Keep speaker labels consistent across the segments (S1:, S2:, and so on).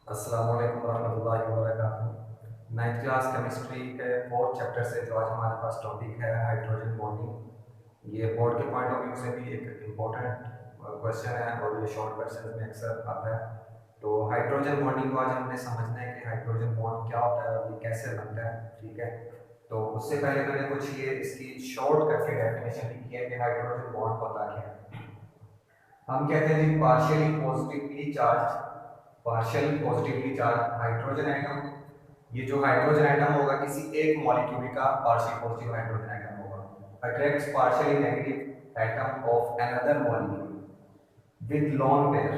S1: अस्सलाम वालेकुम रहमतुल्लाहि व बरकातुहू। नाइन्थ क्लास केमिस्ट्री के फोर्थ चैप्टर से जो आज हमारे पास टॉपिक है हाइड्रोजन बॉन्डिंग। ये बोर्ड के पॉइंट ऑफ व्यू से भी एक इम्पोर्टेंट क्वेश्चन है और ये शॉर्ट क्वेश्चन में अक्सर आता है। तो हाइड्रोजन बॉन्डिंग को आज हमने समझना है कि हाइड्रोजन बॉन्ड क्या होता है और ये कैसे बनता है। ठीक है, तो उससे पहले मैंने कुछ ये इसकी शॉर्ट करके डेफिनेशन लिखी है कि हाइड्रोजन बॉन्ड होता क्या है। हम कहते हैं जी partially positively charge hydrogen atom. ये जो हाइड्रोजन एटम होगा किसी एक मॉलिक्यूल का पार्शियल पॉजिटिव हाइड्रोजन एटम होगा attracts partially negative atom of another molecule with lone pair.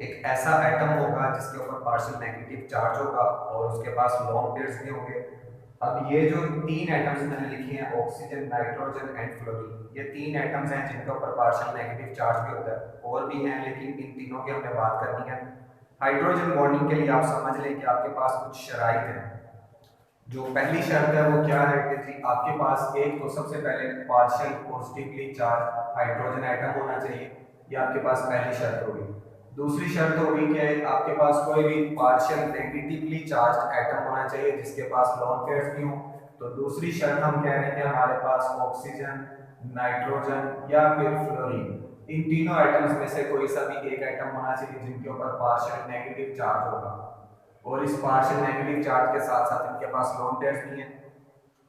S1: एक ऐसा एटम होगा जिसके ऊपर पार्शियल नेगेटिव चार्ज होगा और उसके पास लोन पेयर्स भी होंगे। अब ये जो तीन एटम्स मैंने लिखे हैं ऑक्सीजन, नाइट्रोजन एंड फ्लोरीन, ये तीन एटम्स हैं जिनके ऊपर पार्शियल नेगेटिव चार्ज भी होता है। और भी हैं लेकिन इन तीनों की हमने बात करनी है। हाइड्रोजन बॉन्डिंग के लिए आप समझ लें कि आपके पास कुछ शराइत हैं। जो पहली शर्त है वो क्या है कि जी आपके पास एक तो सबसे पहले partial positively charge hydrogen atom होना चाहिए। ये आपके पास पहली शर्त होगी। दूसरी शर्त होगी कि आपके पास कोई भी पार्शियल नेगेटिवली चार्ज एटम होना चाहिए जिसके पास लोन पेयर्स भी हों। तो दूसरी शर्त हम कह रहे हैं कि हमारे पास ऑक्सीजन, नाइट्रोजन या फिर फ्लोरीन, इन तीनों एटम्स में से कोई सा भी एक एटम होना चाहिए जिनके ऊपर पार्शियल नेगेटिव चार्ज होगा। और इस पार्शियल नेगेटिव चार्ज के साथ साथ इनके पास लोन पेयर्स भी हैं।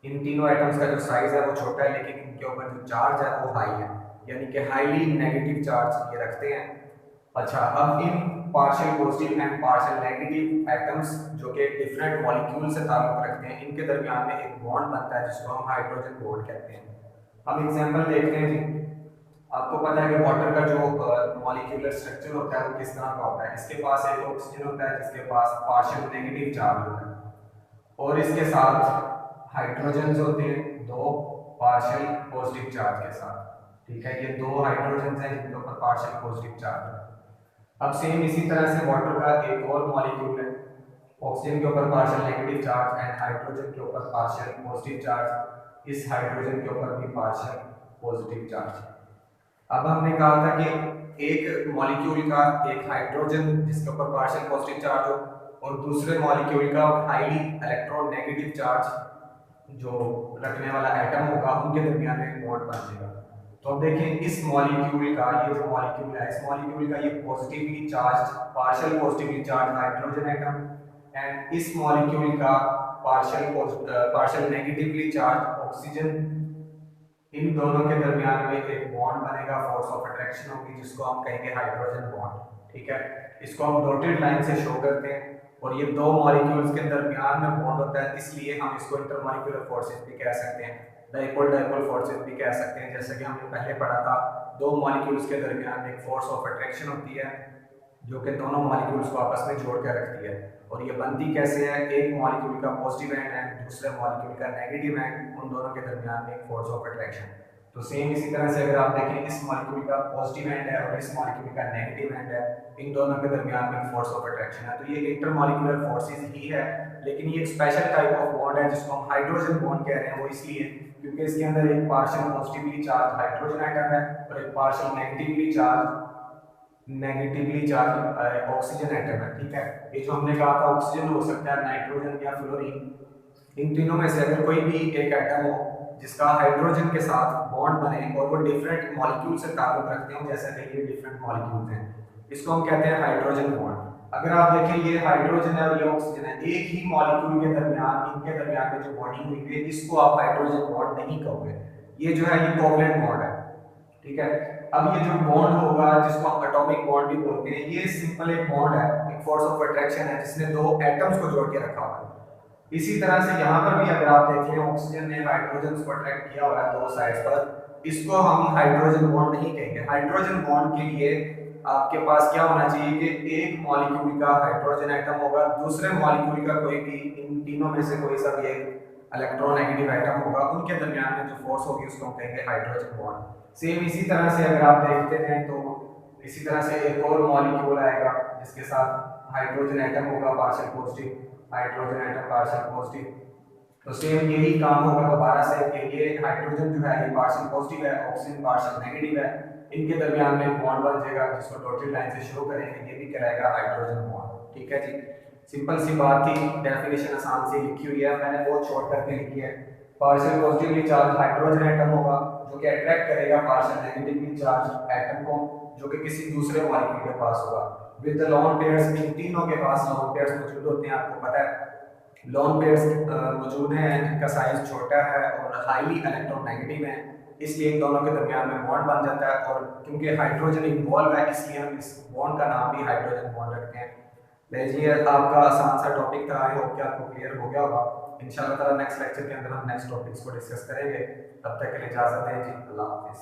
S1: इन तीनों एटम्स का जो साइज है वो छोटा है लेकिन इनके ऊपर जो चार्ज है वो हाई है, यानी कि हाईली नेगेटिव चार्ज ये रखते हैं। अच्छा, अब इन partial positive and partial negative atoms जो कि डिफरेंट मॉलिक्यूल से ताल्लुक रखते हैं, इनके दरमियान में एक बॉन्ड बनता है जिसको हम हाइड्रोजन बॉन्ड कहते हैं। हम एग्जांपल देखते हैं जी। आपको पता है कि वाटर का जो मॉलिक्यूलर स्ट्रक्चर होता है वो किस तरह का होता है। इसके पास एक ऑक्सीजन होता है जिसके पास पार्शियल नेगेटिव चार्ज होता है और इसके साथ हाइड्रोजन होते हैं दो पार्शियल पॉजिटिव चार्ज के साथ। ठीक है, ये दो हाइड्रोजन हैं जिनके ऊपर पार्शियल पॉजिटिव चार्ज है। अब सेम इसी तरह से वाटर का एक और मॉलिक्यूल है, ऑक्सीजन के ऊपर partial negative charge and hydrogen के ऊपर पार्शियल पॉजिटिव चार्ज। इस हाइड्रोजन के ऊपर भी पार्शियल पॉजिटिव चार्ज। अब हमने कहा था कि एक मॉलिक्यूल का एक हाइड्रोजन जिसके ऊपर पार्शियल पॉजिटिव चार्ज हो और दूसरे मॉलिक्यूल का हाईली इलेक्ट्रॉन नेगेटिव चार्ज जो रखने वाला एटम होगा, उनके दरमियान एक बॉन्ड बन जाएगा। तो अब देखें इस मॉलिक्यूल का, ये जो मॉलिक्यूल है इस मॉलिक्यूल का ये positively charge partial positively charge hydrogen atom and इस मॉलिक्यूल का पार्शियल नेगेटिवली चार्ज ऑक्सीजन। इन दोनों के दरमियान में एक बॉन्ड बनेगा, फोर्स ऑफ अट्रैक्शन होगी जिसको हम कहेंगे हाइड्रोजन बॉन्ड। ठीक है, इसको हम डॉटेड लाइन से शो करते हैं और ये दो मॉलिक्यूल्स के दरमियान में बॉन्ड होता है, इसलिए हम इसको इंटरमॉलिक्यूलर फोर्सेस भी कह सकते हैं, डाइपोल फोर्सेस भी कह सकते हैं। जैसे कि हमने पहले पढ़ा था, दो मॉलिक्यूल्स के दरमियान एक फोर्स ऑफ अट्रैक्शन होती है जो कि दोनों मॉलिक्यूल्स को आपस में जोड़ कर रखती है। और ये बनती कैसे है, एक मॉलिक्यूल का पॉजिटिव एंड है दूसरे मॉलिक्यूल का नेगेटिव एंड, उन दोनों के दरमियान में एक फोर्स ऑफ अट्रैक्शन। तो सेम इसी तरह से अगर आप देखें इस मॉलिक्यूल का पॉजिटिव एंड है और इस मॉलिक्यूल का नेगेटिव एंड है, इन दोनों के दरमियान में एक फोर्स ऑफ अट्रैक्शन है। तो ये इंटरमॉलिक्यूलर फोर्सेस ही है, लेकिन ये एक स्पेशल टाइप ऑफ बॉन्ड है जिसको हम हाइड्रोजन बॉन्ड कह रहे हैं। वो इसलिए क्योंकि इसके अंदर एक partial positively charge hydrogen atom है और एक partial negatively charge oxygen atom है। ठीक है, ये जो हमने कहा था ऑक्सीजन हो सकता है, नाइट्रोजन या फ्लोरीन, इन तीनों में से अगर कोई भी एक एटम हो जिसका हाइड्रोजन के साथ बॉन्ड बने और वो डिफरेंट मॉलिक्यूल से ताल्लुक रखते हो, जैसे कि ये डिफरेंट मॉलिक्यूल हैं, इसको हम कहते हैं हाइड्रोजन बॉन्ड। अगर आप देखें ये हाइड्रोजन है और ये ऑक्सीजन है, एक ही मॉलिक्यूल के दरमियान इनके दरमियान में जो बॉन्डिंग हुई है इसको आप हाइड्रोजन बॉन्ड नहीं कहोगे, ये जो है ये कोवलेंट बॉन्ड है। ठीक है, अब ये जो बॉन्ड होगा जिसको हम एटॉमिक बॉन्ड भी बोलते हैं, ये सिंपल एक बॉन्ड है, एक फोर्स ऑफ अट्रैक्शन है जिसने दो एटम्स को जोड़ के रखा हुआ है। इसी तरह से यहाँ पर भी अगर आप देखें ऑक्सीजन ने हाइड्रोजन को अट्रैक्ट किया हुआ है दो साइड्स पर, इसको हम हाइड्रोजन बॉन्ड नहीं कहेंगे। हाइड्रोजन बॉन्ड के लिए आपके पास क्या होना चाहिए कि एक मॉलिक्यूल का हाइड्रोजन एटम होगा, दूसरे मॉलिक्यूल का कोई भी इन तीनों में से कोई सा भी एक इलेक्ट्रोनेगेटिव एटम होगा, उनके दरमियान में जो फोर्स होगी उसको हम कहेंगे हाइड्रोजन बॉन्ड। सेम इसी तरह से अगर आप देखते हैं तो इसी तरह से एक और मॉलिक्यूल आएगा जिसके साथ हाइड्रोजन एटम होगा partial positive, hydrogen atom partial positive. तो सेम यही काम होगा दोबारा से कि ये हाइड्रोजन जो है ये पार्शियल पॉजिटिव है, ऑक्सीजन पार्शियल नेगेटिव है, इनके दरमियान में बॉन्ड बन जाएगा जिसको डॉटेड लाइन से शो करेंगे, ये भी कहलाएगा हाइड्रोजन बॉन्ड। ठीक है जी। सिंपल सी बात थी, डेफिनेशन आसान सी लिखी हुई है, मैंने बहुत शॉर्ट करके लिखी है। Partial positively charge hydrogen atom होगा जो कि अट्रैक्ट करेगा पार्शियल नेगेटिवली चार्ज एटम को जो कि किसी दूसरे मॉलिक्यूल के पास होगा। विद द लोन पेयर्स, इन तीनों के पास लोन पेयर्स मौजूद होते हैं, आपको पता है लोन पेयर्स मौजूद हैं, इनका साइज छोटा है और हाईली इलेक्ट्रोनेगेटिव है, इसलिए इन दोनों के दरमियान में बॉन्ड बन जाता है और क्योंकि हाइड्रोजन इन्वॉल्व है इसलिए हम इस बॉन्ड का नाम भी हाइड्रोजन बॉन्ड रखते हैं। लीजिए आपका आसान सा टॉपिक था, आई होप कि आपको क्लियर हो गया होगा। इंशाल्लाह ताला नेक्स्ट लेक्चर के अंदर हम नेक्स्ट टॉपिक्स को डिस्कस करेंगे। तब तक के लिए इजाजत है जी, अल्लाह हाफिज़।